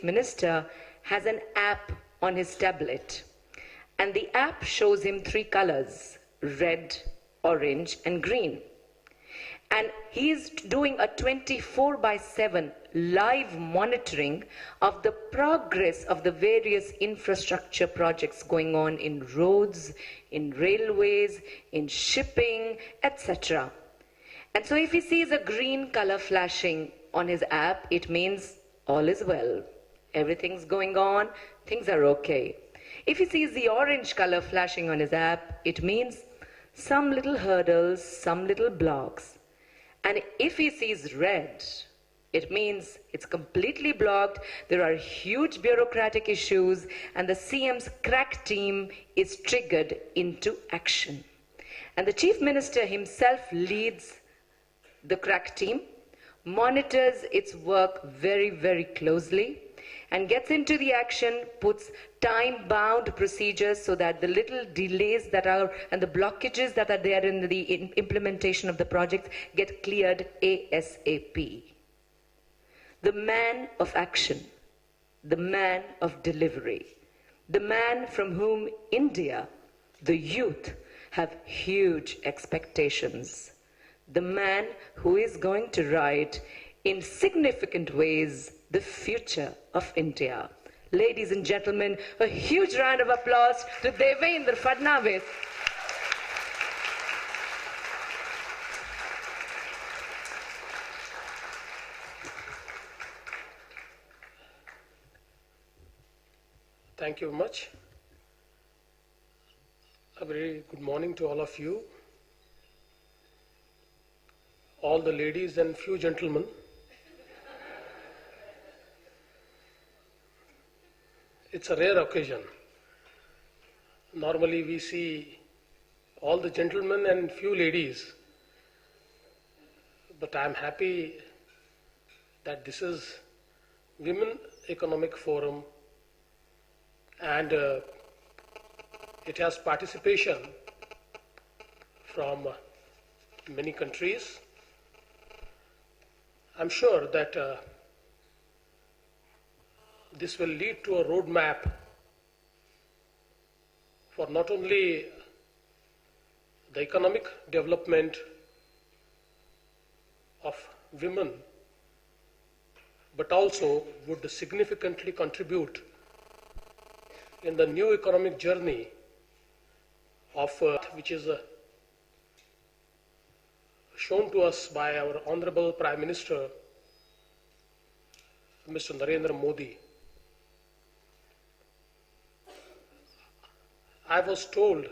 Minister has an app on his tablet. And the app shows him 3 colors, red, orange, and green. And he is doing a 24/7 live monitoring of the progress of the various infrastructure projects going on in roads, in railways, in shipping, etc. And so if he sees a green color flashing on his app, it means all is well. Everything's going on, things are okay. If he sees the orange color flashing on his app, it means some little hurdles, some little blocks. And if he sees red, it means it's completely blocked, there are huge bureaucratic issues, and the CM's crack team is triggered into action. And the Chief Minister himself leads the crack team, monitors its work very, very closely, and gets into the action, puts time-bound procedures so that the little delays that are and the blockages that are there in the implementation of the project get cleared ASAP. The man of action, the man of delivery, the man from whom India, the youth, have huge expectations, the man who is going to write in significant ways the future of India. Ladies and gentlemen, a huge round of applause to Devender Fandvis. Thank you very much. A very good morning to all of you, all the ladies and few gentlemen. It's a rare occasion. Normally we see all the gentlemen and few ladies, but I'm happy that this is Women Economic Forum, and it has participation from many countries. I'm sure that this will lead to a roadmap for not only the economic development of women, but also would significantly contribute in the new economic journey of which is shown to us by our Honorable Prime Minister, Mr. Narendra Modi. I was told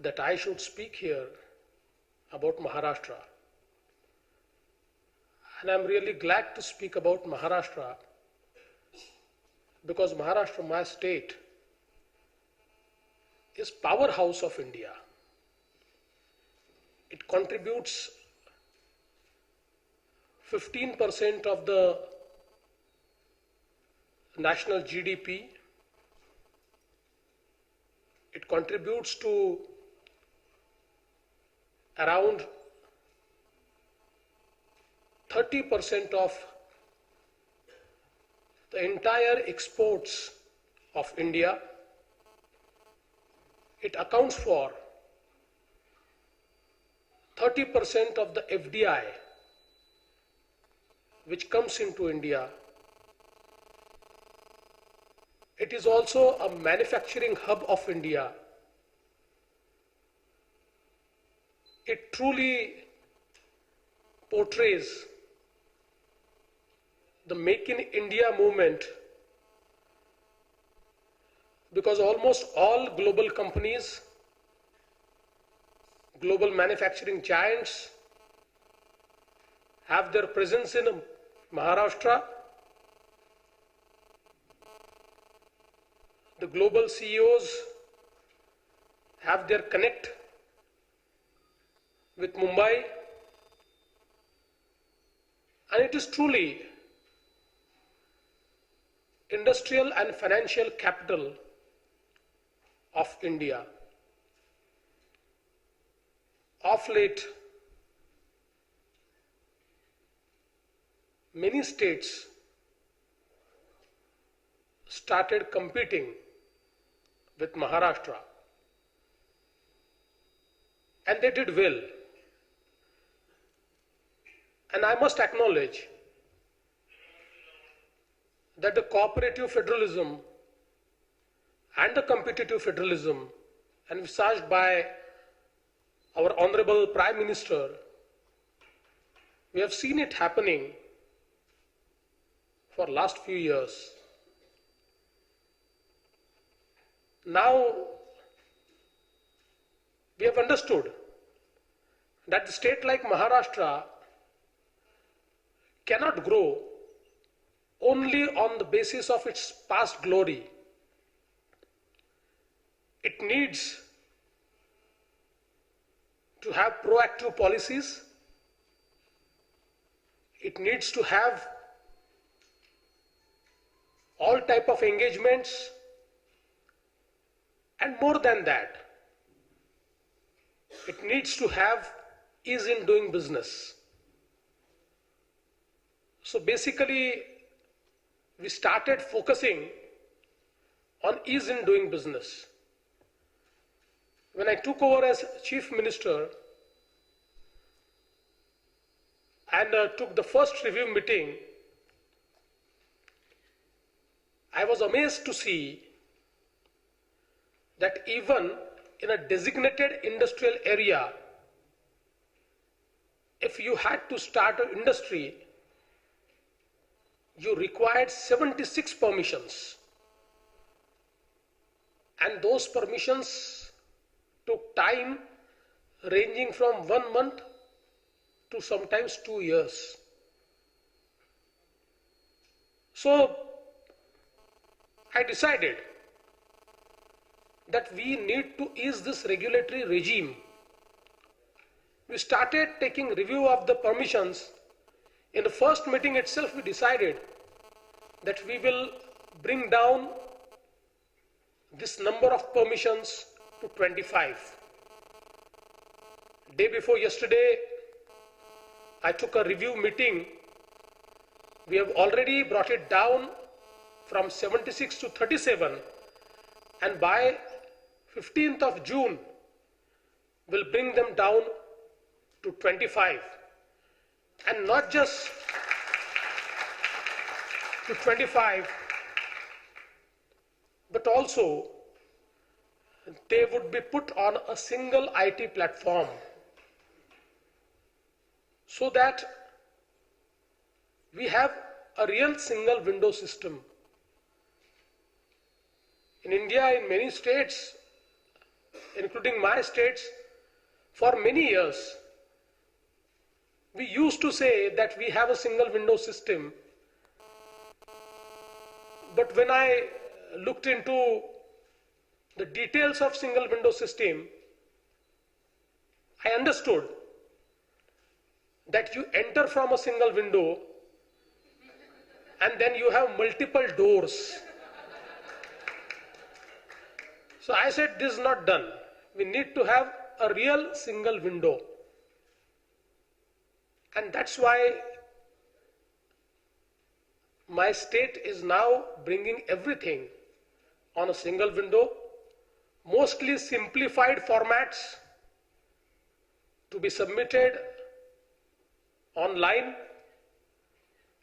that I should speak here about Maharashtra. And I'm really glad to speak about Maharashtra because Maharashtra, my state, is powerhouse of India. It contributes 15% of the national GDP. It contributes to around 30% of the entire exports of India. It accounts for 30% of the FDI which comes into India. It is also a manufacturing hub of India. It truly portrays the Make in India movement, because almost all global companies, global manufacturing giants have their presence in Maharashtra. The global CEOs have their connect with Mumbai, and it is truly industrial and financial capital of India. Of late, many states started competing with Maharastra, and they did well. And I must acknowledge that the cooperative federalism and the competitive federalism envisaged by our Honorable Prime Minister, we have seen it happening for last few years. Now we have understood that the state like Maharashtra cannot grow only on the basis of its past glory. It needs to have proactive policies. It needs to have all type of engagements, and more than that, it needs to have ease in doing business. So basically, we started focusing on ease in doing business. When I took over as Chief Minister and took the first review meeting, I was amazed to see that even in a designated industrial area, if you had to start an industry, you required 76 permissions. And those permissions took time ranging from 1 month to sometimes 2 years. So I decided that we need to ease this regulatory regime. We started taking review of the permissions. In the first meeting itself, we decided that we will bring down this number of permissions to 25. Day before yesterday, I took a review meeting. We have already brought it down from 76 to 37, and by 15th of June, we'll bring them down to 25. And not just to 25, but also they would be put on a single IT platform, so that we have a real single window system. In India, in many states, including my states, for many years, we used to say that we have a single window system. But when I looked into the details of single window system, I understood that you enter from a single window and then you have multiple doors. So I said, this is not done. We need to have a real single window. And that's why my state is now bringing everything on a single window, mostly simplified formats to be submitted online,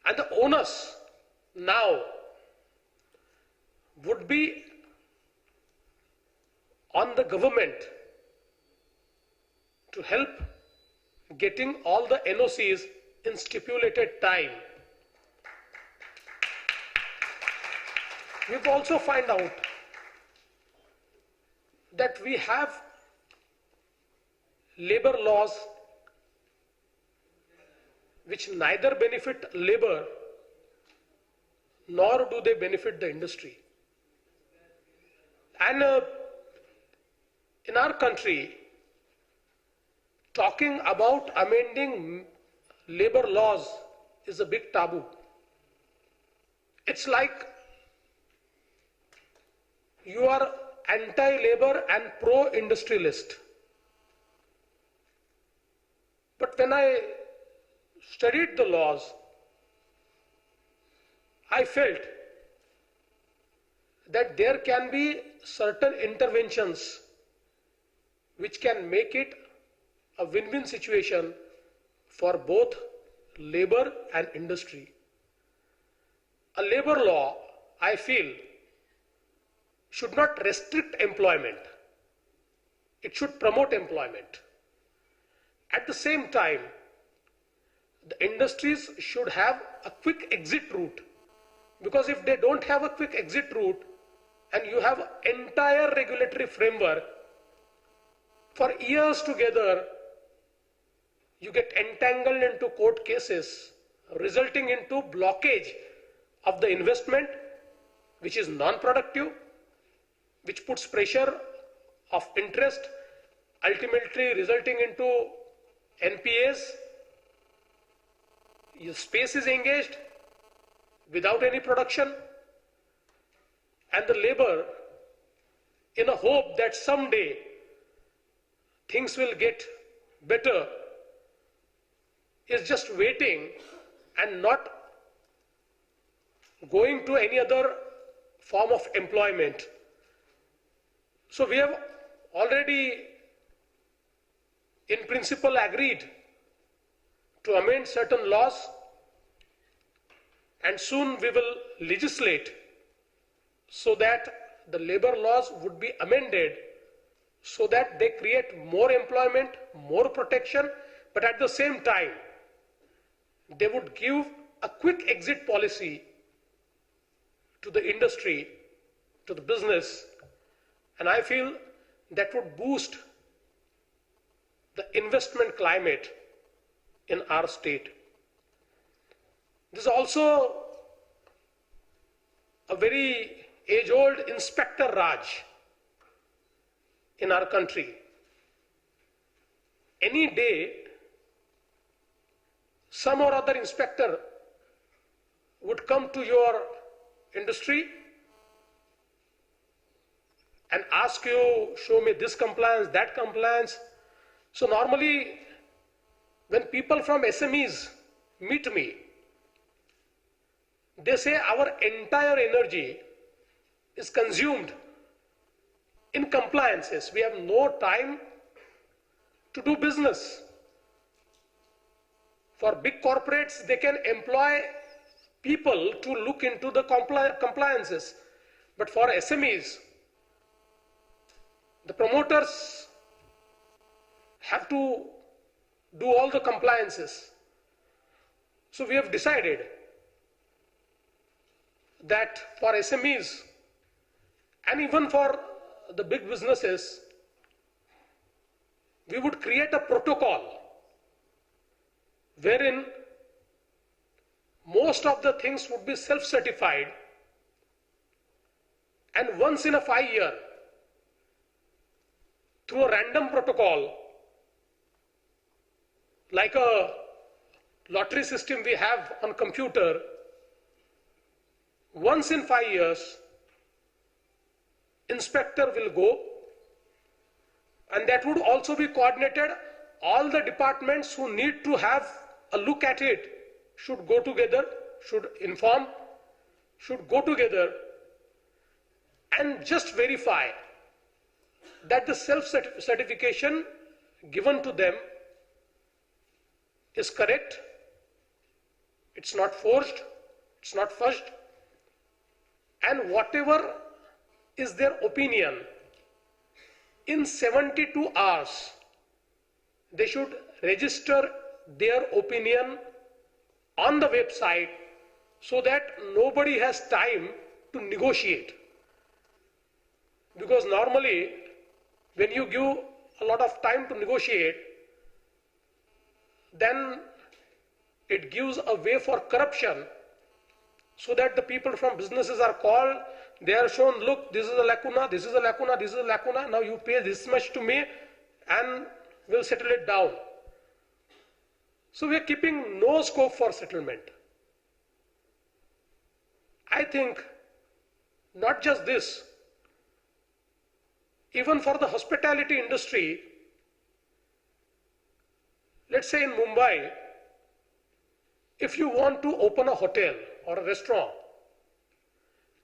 and the onus now would be on the government to help getting all the NOCs in stipulated time. We've also found out that we have labor laws which neither benefit labor nor do they benefit the industry. And in our country, talking about amending labor laws is a big taboo. It's like you are anti-labor and pro-industrialist. But when I studied the laws, I felt that there can be certain interventions which can make it a win-win situation for both labor and industry. A labor law, I feel, should not restrict employment. It should promote employment. At the same time, the industries should have a quick exit route, because if they don't have a quick exit route and you have an entire regulatory framework for years together, you get entangled into court cases, resulting into blockage of the investment, which is non-productive, which puts pressure of interest, ultimately resulting into NPAs. Your space is engaged without any production, and the labor, in a hope that someday things will get better, is just waiting and not going to any other form of employment. So we have already in principle agreed to amend certain laws, and soon we will legislate so that the labor laws would be amended so that they create more employment, more protection, but at the same time they would give a quick exit policy to the industry, to the business, and I feel that would boost the investment climate in our state. This is also a very age-old Inspector Raj in our country. Any day, some or other inspector would come to your industry and ask you, show me this compliance, that compliance. So normally, when people from SMEs meet me, they say our entire energy is consumed in compliances. We have no time to do business. For big corporates, they can employ people to look into the compliances. But for SMEs, the promoters have to do all the compliances. So we have decided that for SMEs and even for the big businesses, we would create a protocol wherein most of the things would be self-certified, and once in a 5 year, through a random protocol, like a lottery system we have on computer, once in 5 years, inspector will go, and that would also be coordinated. All the departments who need to have a look at it should go together, should inform, should go together and just verify that the self-certification given to them is correct, it's not forged, it's not fudged, and whatever is their opinion, in 72 hours, they should register their opinion on the website so that nobody has time to negotiate. Because normally, when you give a lot of time to negotiate, then it gives a way for corruption, so that the people from businesses are called, they are shown, look, this is a lacuna, this is a lacuna, this is a lacuna, now you pay this much to me and we'll settle it down. So we are keeping no scope for settlement. I think not just this, even for the hospitality industry, let's say in Mumbai, if you want to open a hotel or a restaurant,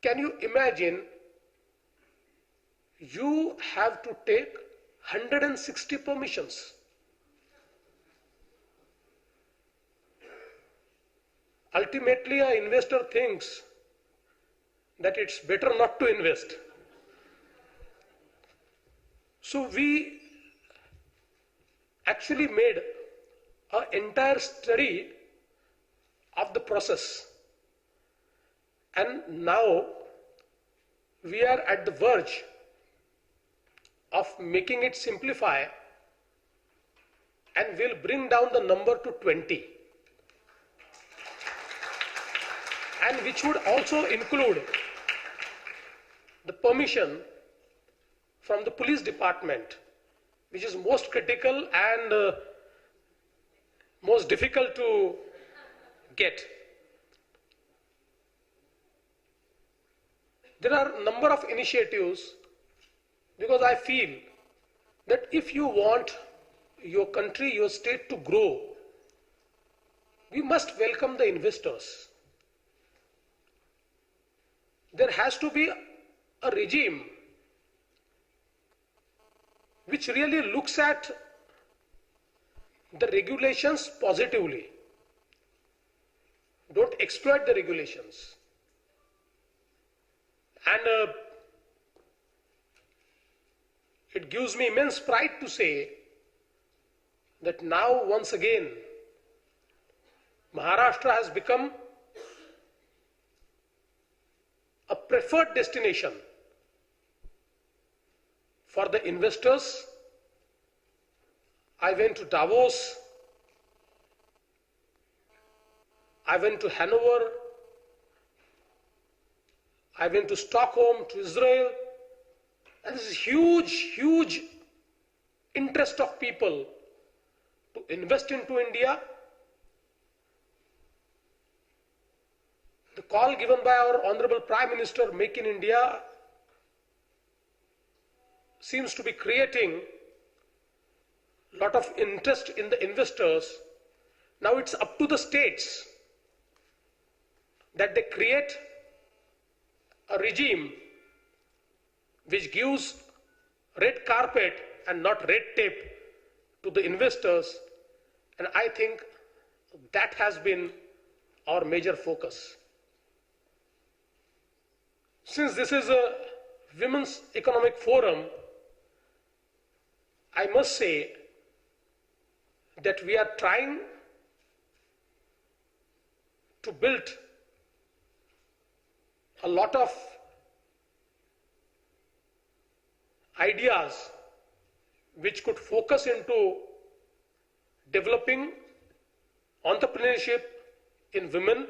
can you imagine you have to take 160 permissions. Ultimately, an investor thinks that it's better not to invest. So we actually made an entire study of the process. And now we are at the verge of making it simplify, and we'll bring down the number to 20. And which would also include the permission from the police department, which is most critical and most difficult to get. There are a number of initiatives, because I feel that if you want your country, your state to grow, we must welcome the investors. There has to be a regime which really looks at the regulations positively. Don't exploit the regulations. And it gives me immense pride to say that now once again Maharashtra has become a preferred destination for the investors. I went to Davos, I went to Hanover, I went to Stockholm, to Israel, and this is huge interest of people to invest into India. The call given by our Honorable Prime Minister, Make in India, seems to be creating a lot of interest in the investors. Now it's up to the states that they create a regime which gives red carpet and not red tape to the investors, and I think that has been our major focus. Since this is a Women's Economic Forum, I must say that we are trying to build a lot of ideas which could focus into developing entrepreneurship in women.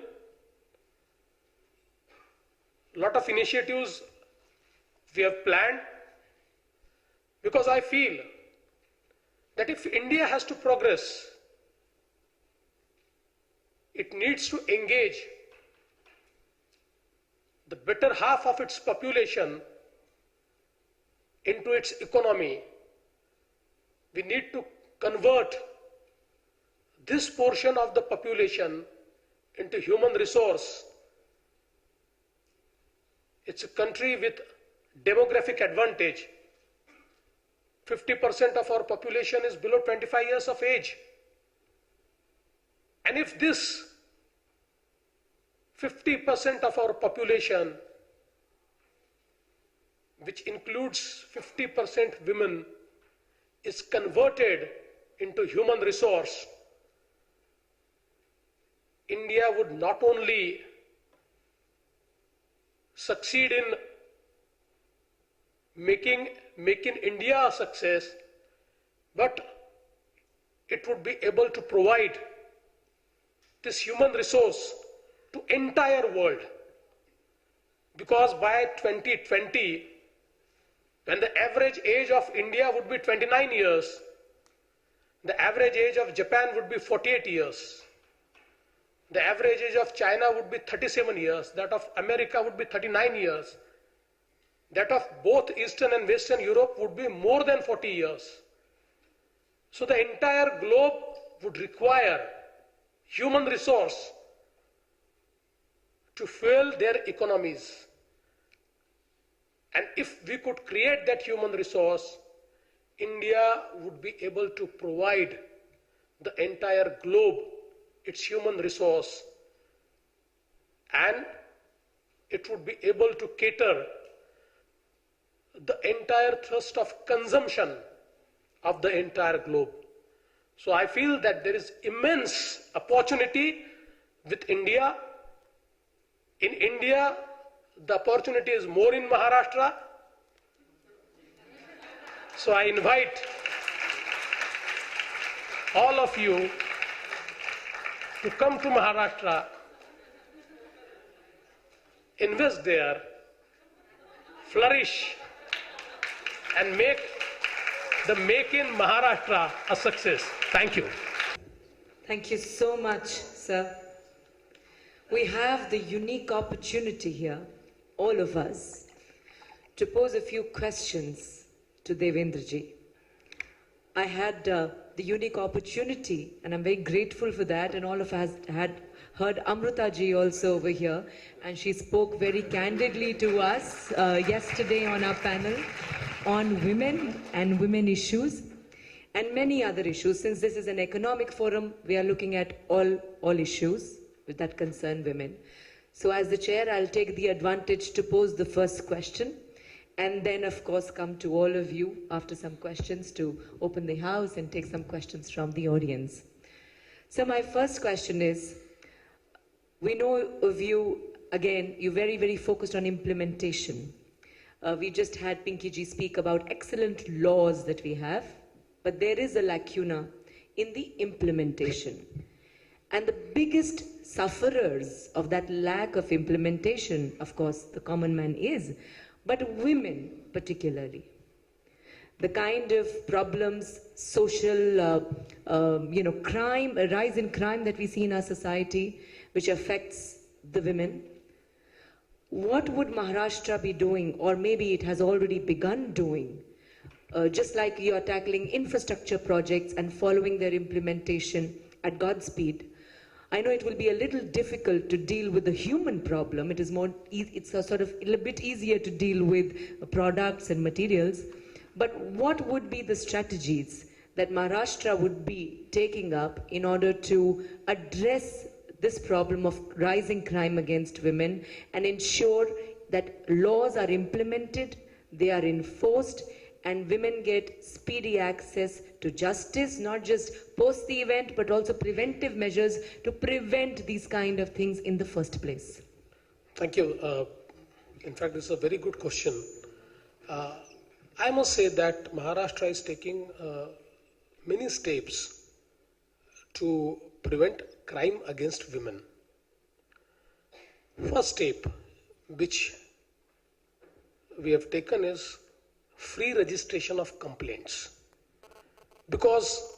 A lot of initiatives we have planned, because I feel that if India has to progress, it needs to engage the better half of its population into its economy. We need to convert this portion of the population into human resource. It's a country with demographic advantage. 50% of our population is below 25 years of age. And if this 50% of our population, which includes 50% women, is converted into human resource, India would not only succeed in making India a success, but it would be able to provide this human resource to entire world. Because by 2020, when the average age of India would be 29 years, the average age of Japan would be 48 years. The average age of China would be 37 years. That of America would be 39 years. That of both Eastern and Western Europe would be more than 40 years. So the entire globe would require human resource to fuel their economies. And if we could create that human resource, India would be able to provide the entire globe its human resource, and it would be able to cater the entire thrust of consumption of the entire globe. So I feel that there is immense opportunity with India. In India, the opportunity is more in Maharashtra. So I invite all of you to come to Maharashtra, invest there, flourish, and make the Make in Maharashtra a success. Thank you. Thank you so much, sir. We have the unique opportunity here, all of us, to pose a few questions to Devendraji. I had the unique opportunity, and I'm very grateful for that, and all of us had heard Amrita ji also over here, and she spoke very candidly to us yesterday on our panel on women and women issues and many other issues. Since this is an economic forum, we are looking at all issues that concern women. So as the chair, I'll take the advantage to pose the first question, and then of course come to all of you after some questions to open the house and take some questions from the audience. So my first question is, we know of you, again, you're very, very focused on implementation. We just had Pinky ji speak about excellent laws that we have, but there is a lacuna in the implementation. And the biggest sufferers of that lack of implementation, of course, the common man is, but women particularly. The kind of problems, social, crime, a rise in crime that we see in our society, which affects the women. What would Maharashtra be doing, or maybe it has already begun doing, just like you are tackling infrastructure projects and following their implementation at Godspeed? I know it will be a little difficult to deal with the human problem. It is it's a sort of a little bit easier to deal with products and materials. But what would be the strategies that Maharashtra would be taking up in order to address this problem of rising crime against women and ensure that laws are implemented, they are enforced, and women get speedy access to justice, not just post the event, but also preventive measures to prevent these kind of things in the first place? Thank you. In fact, this is a very good question. I must say that Maharashtra is taking many steps to prevent crime against women. First step which we have taken is free registration of complaints. Because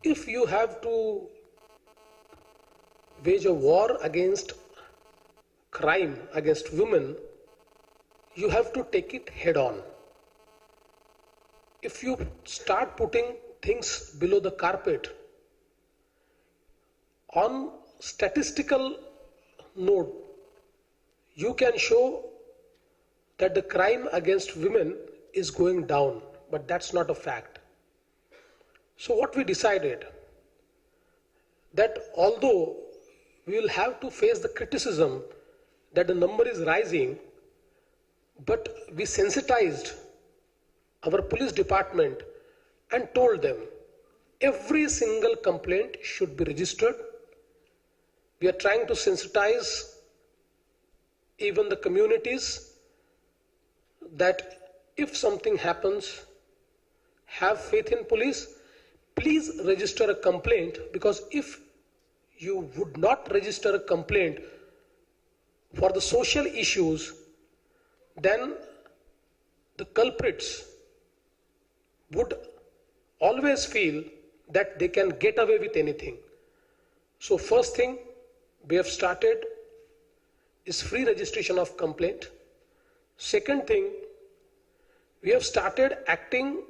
if you have to wage a war against crime against women, you have to take it head on. If you start putting things below the carpet, on statistical note, you can show that the crime against women is going down, but that's not a fact. So what we decided, that although we will have to face the criticism that the number is rising, but we sensitized our police department and told them every single complaint should be registered. We are trying to sensitize even the communities that if something happens, have faith in police, please register a complaint, because if you would not register a complaint for the social issues, then the culprits would always feel that they can get away with anything. So first thing we have started is free registration of complaint. Second thing, we have started acting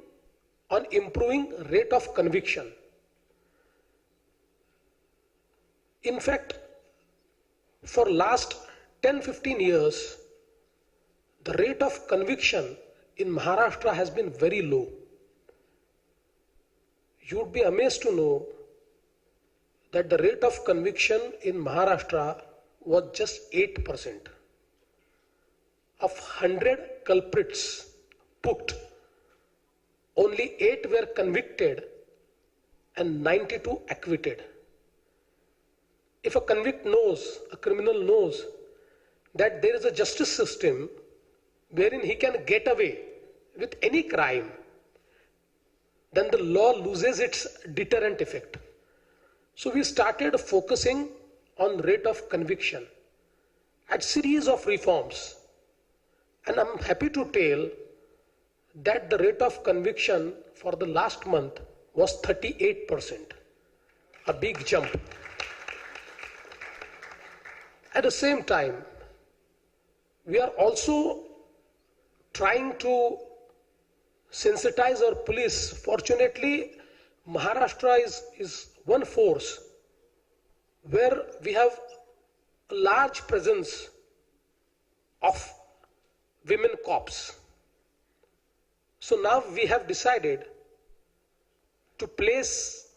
on improving rate of conviction. In fact, for last 10-15 years, the rate of conviction in Maharashtra has been very low. You would be amazed to know that the rate of conviction in Maharashtra was just 8%. Of 100 culprits put, only 8 were convicted and 92 acquitted. If a criminal knows that there is a justice system wherein he can get away with any crime, then the law loses its deterrent effect. So we started focusing on rate of conviction at series of reforms. And I'm happy to tell that the rate of conviction for the last month was 38%, a big jump. At the same time, we are also trying to sensitize our police. Fortunately, Maharashtra is one force where we have a large presence of women cops. So now we have decided to place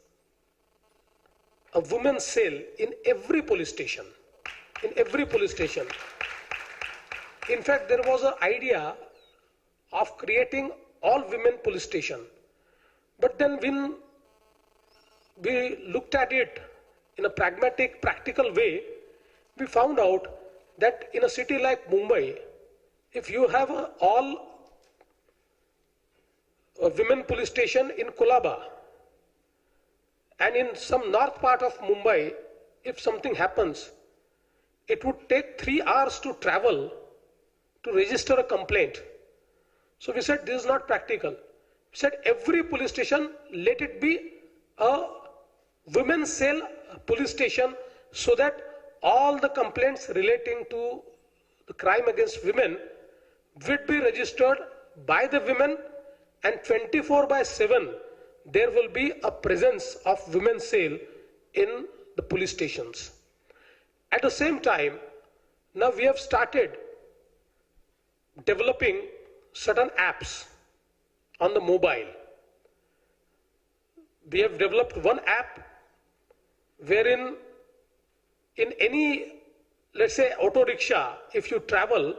a women's cell in every police station. In every police station. In fact, there was an idea of creating all women police station. But then when we looked at it in a pragmatic, practical way, we found out that in a city like Mumbai, if you have all women police station in Kolaba, and in some north part of Mumbai, if something happens, it would take 3 hours to travel to register a complaint. So we said this is not practical. We said every police station, let it be a women's cell police station, so that all the complaints relating to the crime against women would be registered by the women, and 24/7 there will be a presence of women's cell in the police stations. At the same time, now we have started developing certain apps on the mobile. We have developed one app wherein in any, let's say, auto rickshaw, if you travel,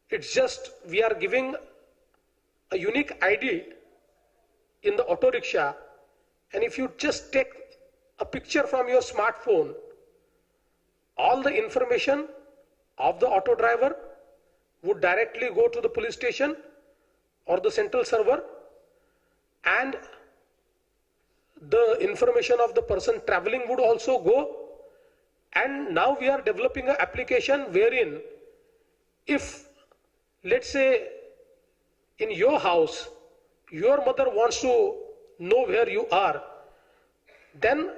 it's just we are giving a unique ID in the auto rickshaw, and if you just take a picture from your smartphone, all the information of the auto driver would directly go to the police station or the central server, and the information of the person traveling would also go. And now we are developing an application wherein if, let's say, in your house, your mother wants to know where you are, then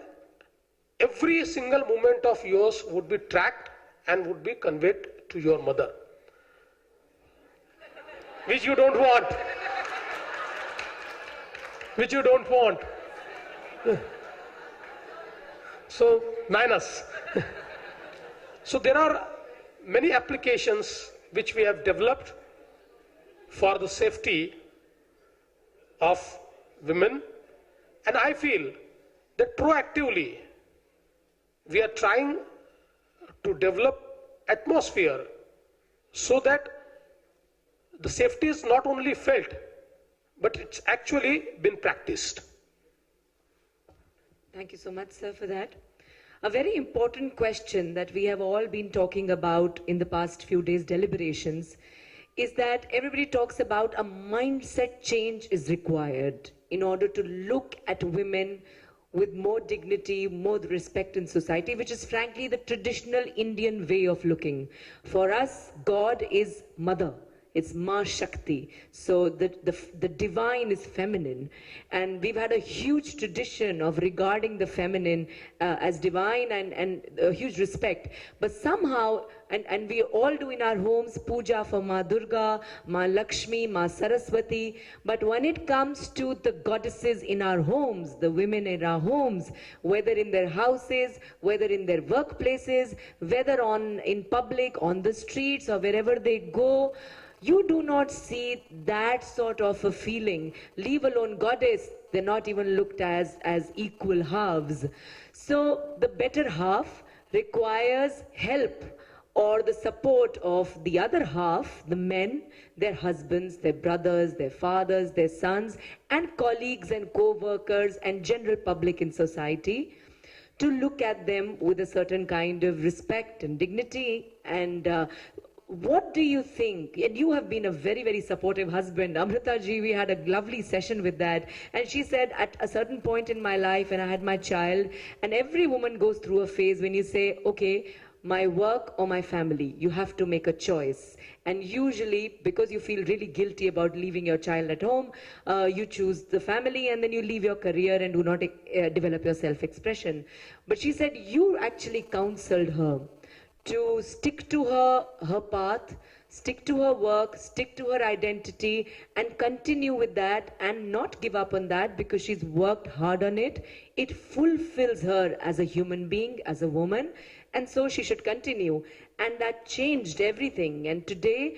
every single movement of yours would be tracked and would be conveyed to your mother, which you don't want. Which you don't want. So, minus. So there are many applications which we have developed for the safety of women, and I feel that proactively we are trying to develop atmosphere so that the safety is not only felt, but it's actually been practiced. Thank you so much, sir, for that. A very important question that we have all been talking about in the past few days' deliberations is that everybody talks about a mindset change is required in order to look at women with more dignity, more respect in society, which is frankly the traditional Indian way of looking. For us, God is mother. it's Ma Shakti. So the divine is feminine. And we've had a huge tradition of regarding the feminine as divine and a huge respect. But somehow, and we all do in our homes, puja for Ma Durga, Ma Lakshmi, Ma Saraswati. But when it comes to the goddesses in our homes, the women in our homes, whether in their houses, whether in their workplaces, whether in public, on the streets, or wherever they go, you do not see that sort of a feeling. Leave alone goddess, they're not even looked as equal halves. So the better half requires help or the support of the other half, the men, their husbands, their brothers, their fathers, their sons, and colleagues and co-workers and general public in society, to look at them with a certain kind of respect and dignity. And what do you think? And you have been a very, very supportive husband. Amrita ji, we had a lovely session with that. And she said, at a certain point in my life, when I had my child, and every woman goes through a phase when you say, okay, my work or my family, you have to make a choice. And usually, because you feel really guilty about leaving your child at home, you choose the family and then you leave your career and do not develop your self-expression. But she said you actually counseled her to stick to her path, stick to her work, stick to her identity, and continue with that and not give up on that because she's worked hard on it. It fulfills her as a human being, as a woman, and so she should continue. And that changed everything. And today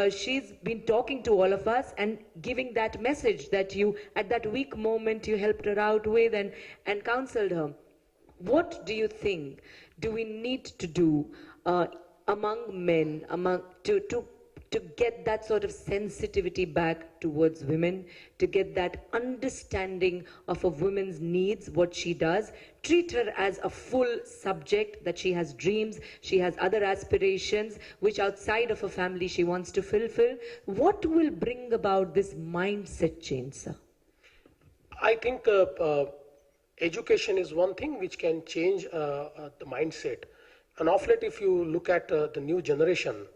she's been talking to all of us and giving that message that you, at that weak moment, you helped her out with and counseled her. What do you think do we need to do among men, to get that sort of sensitivity back towards women, to get that understanding of a woman's needs, what she does, treat her as a full subject, that she has dreams, she has other aspirations, which outside of her family she wants to fulfill? What will bring about this mindset change, sir? I think education is one thing which can change the mindset. And of late, if you look at the new generation,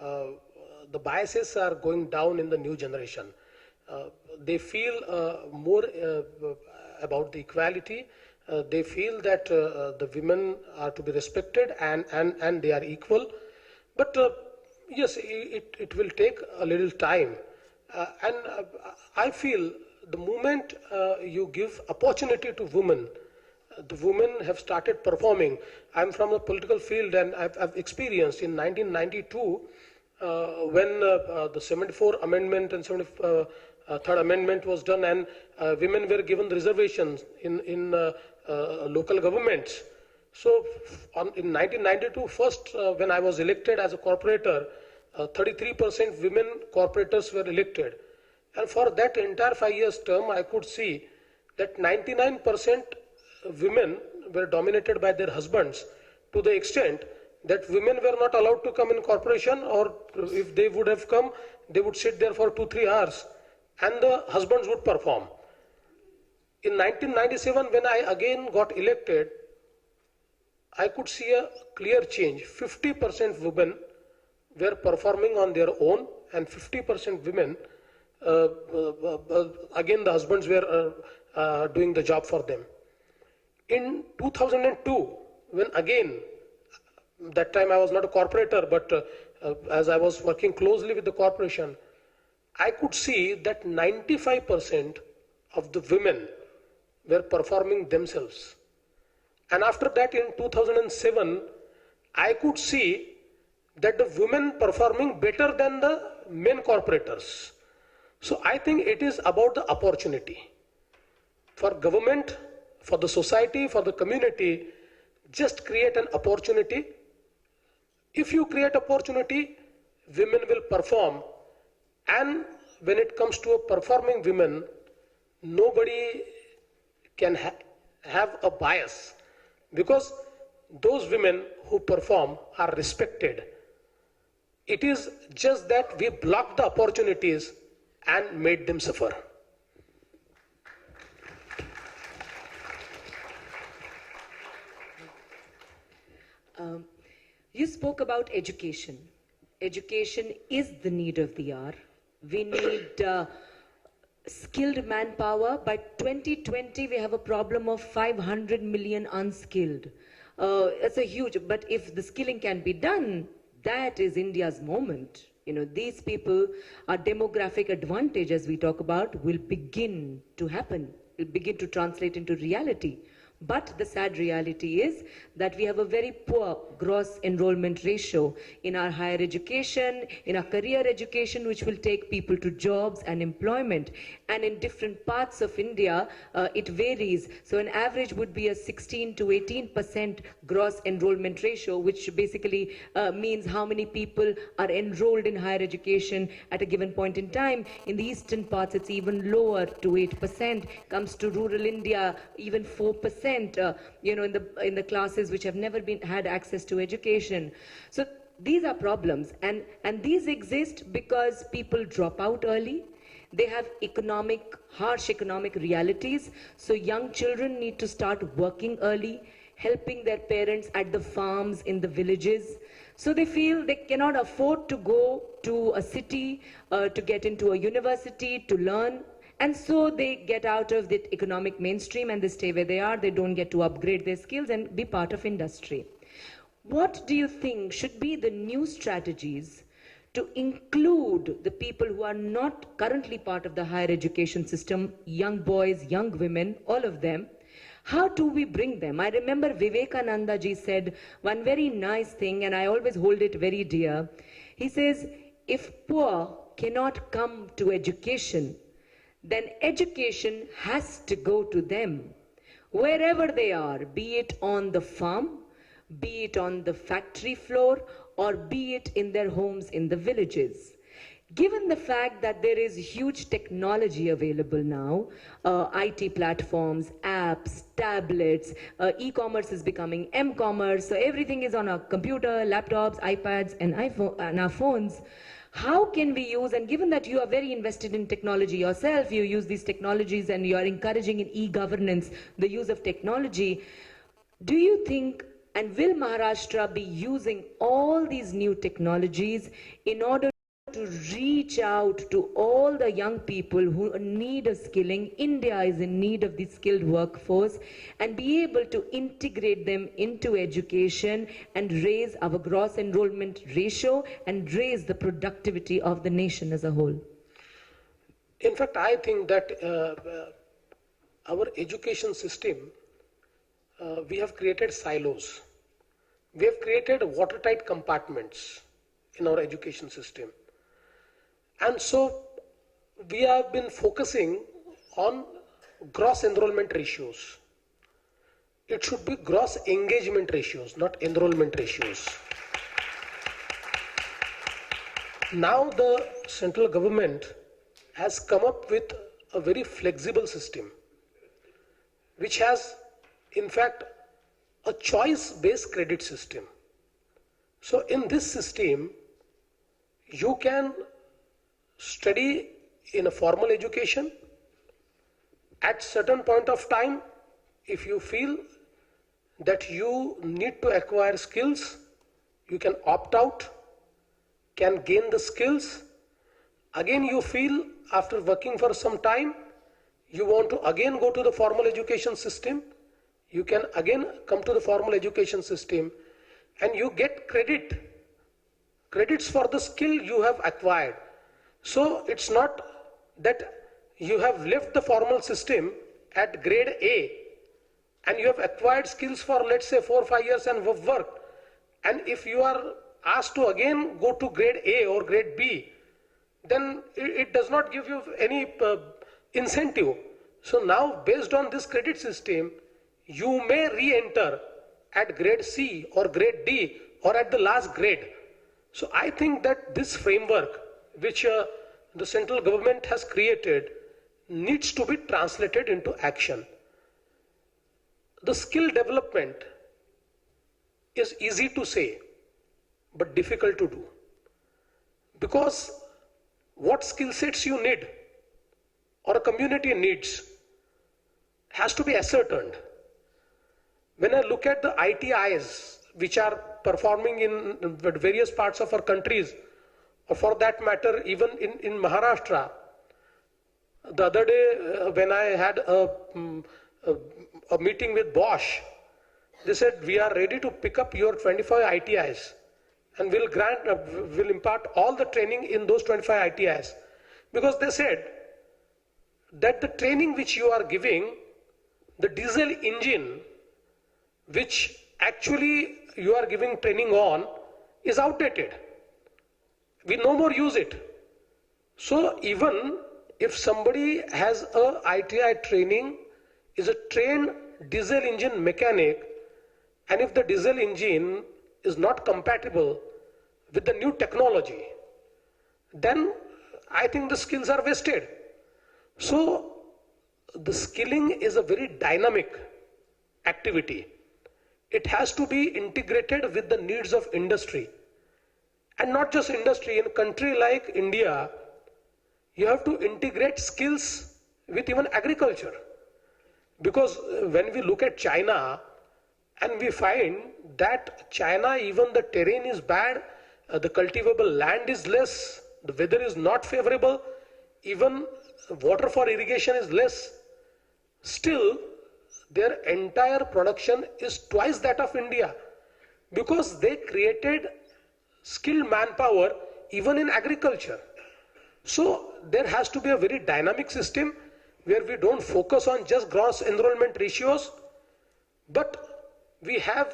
the biases are going down in the new generation. They feel more about the equality. They feel that the women are to be respected and they are equal. But yes, it will take a little time. And I feel the moment you give opportunity to women, the women have started performing. I'm from the political field and I've experienced in 1992 when the 74 amendment and 73rd amendment was done and women were given reservations in local governments. So in 1992, first when I was elected as a corporator, 33% women corporators were elected. And for that entire 5 years term, I could see that 99% women were dominated by their husbands, to the extent that women were not allowed to come in corporation, or if they would have come, they would sit there for 2-3 hours and the husbands would perform. In 1997, when I again got elected, I could see a clear change. 50% women were performing on their own and 50% women, again the husbands were doing the job for them. In 2002, when again, that time I was not a corporator, but as I was working closely with the corporation, I could see that 95% of the women were performing themselves. And after that, in 2007, I could see that the women performing better than the men corporators. So I think it is about the opportunity. For government, for the society, for the community, just create an opportunity. If you create opportunity, women will perform. And when it comes to a performing women, nobody can have a bias, because those women who perform are respected. It is just that we blocked the opportunities and made them suffer. You spoke about education. education is the need of the hour. We need skilled manpower. By 2020, we have a problem of 500 million unskilled. It's a huge, but if the skilling can be done, that is India's moment. You know, these people, our demographic advantage, as we talk about, will begin to happen, will begin to translate into reality. But the sad reality is that we have a very poor gross enrollment ratio in our higher education, in our career education, which will take people to jobs and employment. And in different parts of India, it varies. So an average would be a 16 to 18% gross enrollment ratio, which basically means how many people are enrolled in higher education at a given point in time. In the eastern parts, it's even lower, to 8%. Comes to rural India, even 4%. You know, in the classes which have never had access to education. So these are problems, and these exist because people drop out early. They have harsh economic realities. So young children need to start working early, helping their parents at the farms in the villages. So they feel they cannot afford to go to a city to get into a university to learn. And so they get out of the economic mainstream and they stay where they are. They don't get to upgrade their skills and be part of industry. What do you think should be the new strategies to include the people who are not currently part of the higher education system, young boys, young women, all of them? How do we bring them? I remember Vivekananda ji said one very nice thing, and I always hold it very dear. He says, if poor cannot come to education, then education has to go to them, wherever they are, be it on the farm, be it on the factory floor, or be it in their homes in the villages. Given the fact that there is huge technology available now, IT platforms, apps, tablets, e-commerce is becoming m-commerce, so everything is on our computer, laptops, iPads, and our phones. How can we use, and given that you are very invested in technology yourself, you use these technologies and you are encouraging in e-governance the use of technology, do you think, and will Maharashtra be using all these new technologies in order to reach out to all the young people who need a skilling? India is in need of the skilled workforce, and be able to integrate them into education and raise our gross enrollment ratio and raise the productivity of the nation as a whole. In fact, I think that our education system, we have created silos. We have created watertight compartments in our education system. And so we have been focusing on gross enrollment ratios. It should be gross engagement ratios, not enrollment ratios. Now the central government has come up with a very flexible system, which has in fact a choice-based credit system. So in this system, you can study in a formal education. At certain point of time, if you feel that you need to acquire skills, you can opt out, can gain the skills. Again, you feel after working for some time, you want to again go to the formal education system, you can again come to the formal education system, and you get credits for the skill you have acquired. So it's not that you have left the formal system at grade A and you have acquired skills for, let's say, 4 or 5 years and have worked. And if you are asked to again go to grade A or grade B, then it does not give you any incentive. So now, based on this credit system, you may re-enter at grade C or grade D or at the last grade. So I think that this framework which the central government has created needs to be translated into action. The skill development is easy to say, but difficult to do. Because what skill sets you need or a community needs has to be ascertained. When I look at the ITIs which are performing in various parts of our countries, or for that matter, even in Maharastra. The other day, when I had a meeting with Bosch, they said, we are ready to pick up your 25 ITIs and will impart all the training in those 25 ITIs. Because they said that the training which you are giving, the diesel engine, which actually you are giving training on, is outdated. We no more use it. So even if somebody has a ITI training, is a trained diesel engine mechanic, and if the diesel engine is not compatible with the new technology, then I think the skills are wasted. So the skilling is a very dynamic activity. It has to be integrated with the needs of industry. And not just industry, in a country like India, you have to integrate skills with even agriculture. Because when we look at China, and we find that China, even the terrain is bad, the cultivable land is less, the weather is not favorable, even water for irrigation is less. Still, their entire production is twice that of India, because they created skilled manpower even in agriculture. So there has to be a very dynamic system where we don't focus on just gross enrollment ratios, but we have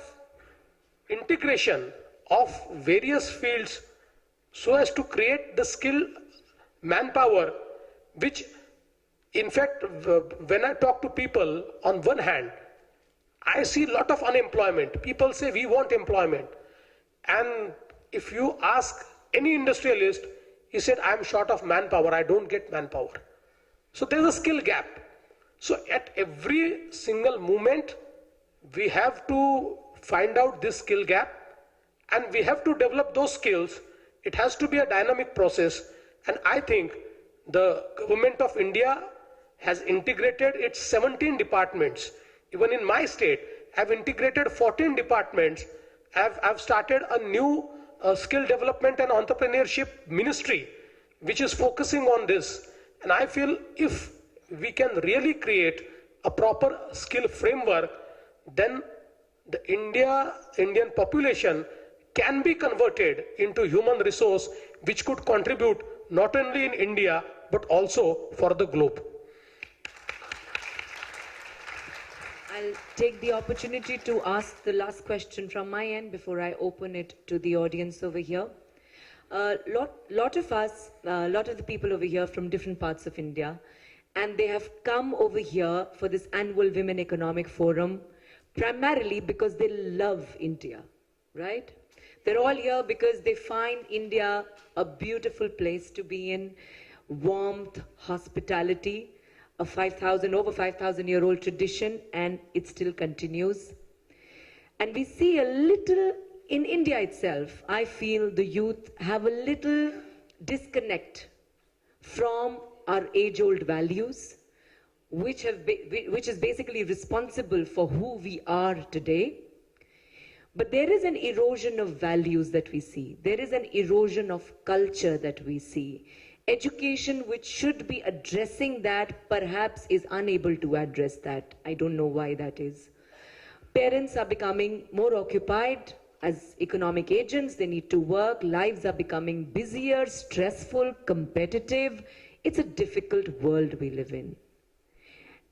integration of various fields so as to create the skilled manpower, which in fact, when I talk to people, on one hand, I see a lot of unemployment. People say we want employment. And if you ask any industrialist, he said, I'm short of manpower, I don't get manpower. So there's a skill gap. So at every single moment, we have to find out this skill gap, and we have to develop those skills. It has to be a dynamic process, and I think the government of India has integrated its 17 departments. Even in my state, I've integrated 14 departments. I've started a new skill development and entrepreneurship ministry, which is focusing on this. And I feel if we can really create a proper skill framework, then the Indian population can be converted into human resource which could contribute not only in India but also for the globe. I'll take the opportunity to ask the last question from my end before I open it to the audience over here. Lot of the people over here from different parts of India, and they have come over here for this annual Women Economic Forum primarily because they love India, right? They're all here because they find India a beautiful place to be in, warmth, hospitality, over 5,000-year-old tradition, and it still continues. And we see a little, in India itself, I feel the youth have a little disconnect from our age-old values, which is basically responsible for who we are today. But there is an erosion of values that we see. There is an erosion of culture that we see. Education, which should be addressing that, perhaps is unable to address that. I don't know why that is. Parents are becoming more occupied as economic agents. They need to work. Lives are becoming busier, stressful, competitive. It's a difficult world we live in.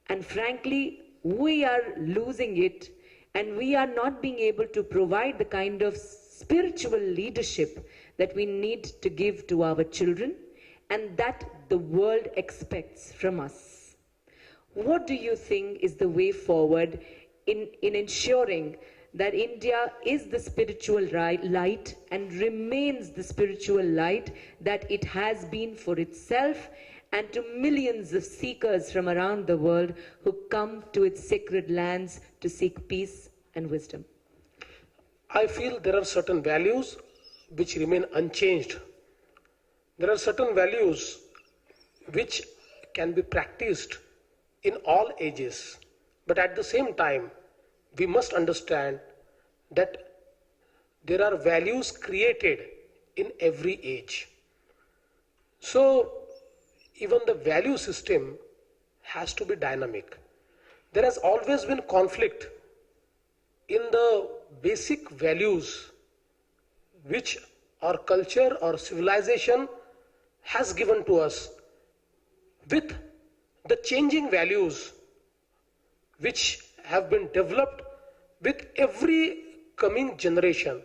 And frankly, we are losing it, and we are not being able to provide the kind of spiritual leadership that we need to give to our children and that the world expects from us. What do you think is the way forward in ensuring that India is the spiritual light and remains the spiritual light that it has been for itself and to millions of seekers from around the world who come to its sacred lands to seek peace and wisdom? I feel there are certain values which remain unchanged. There are certain values which can be practiced in all ages. But at the same time, we must understand that there are values created in every age. So even the value system has to be dynamic. There has always been conflict in the basic values which our culture or civilization has given to us with the changing values which have been developed with every coming generation.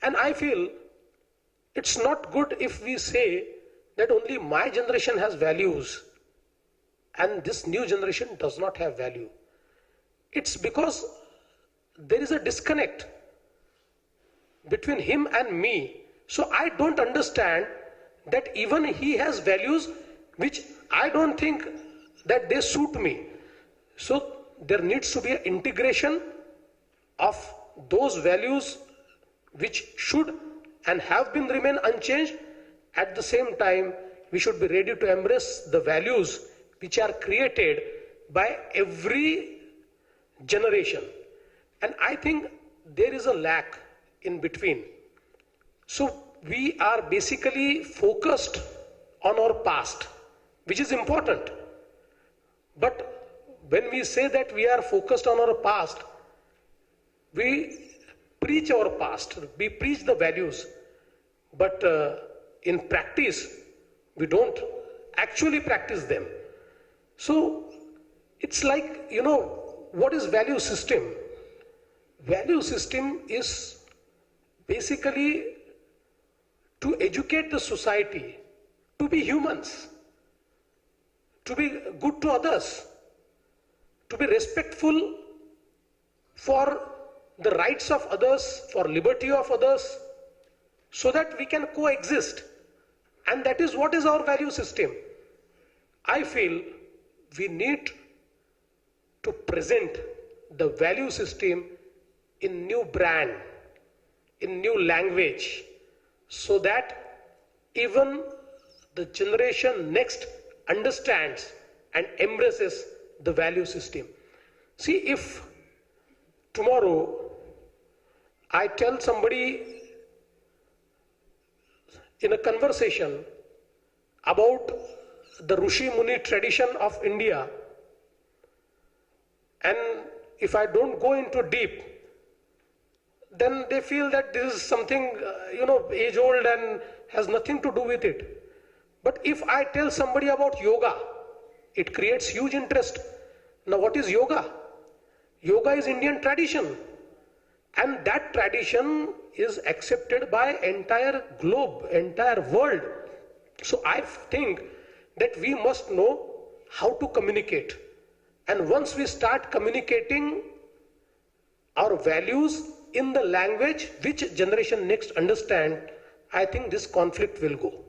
And I feel it's not good if we say that only my generation has values and this new generation does not have value. It's because there is a disconnect between him and me. So I don't understand that even he has values which I don't think that they suit me. So there needs to be an integration of those values which should and have been remain unchanged. At the same time, we should be ready to embrace the values which are created by every generation. And I think there is a lack in between. So we are basically focused on our past, which is important. But when we say that we are focused on our past, we preach our past, we preach the values, but in practice, we don't actually practice them. So it's like, what is value system? Value system is basically to educate the society to be humans, to be good to others, to be respectful for the rights of others, for liberty of others, so that we can coexist. And that is what is our value system. I feel we need to present the value system in new brand, in new language, so that even the generation next understands and embraces the value system. See, if tomorrow I tell somebody in a conversation about the Rishi Muni tradition of India, and if I don't go into deep, then they feel that this is something, age old and has nothing to do with it. But if I tell somebody about yoga, it creates huge interest. Now, what is yoga? Yoga is Indian tradition, and that tradition is accepted by entire globe, entire world. So I think that we must know how to communicate. And once we start communicating our values in the language which generation next understand, I think this conflict will go.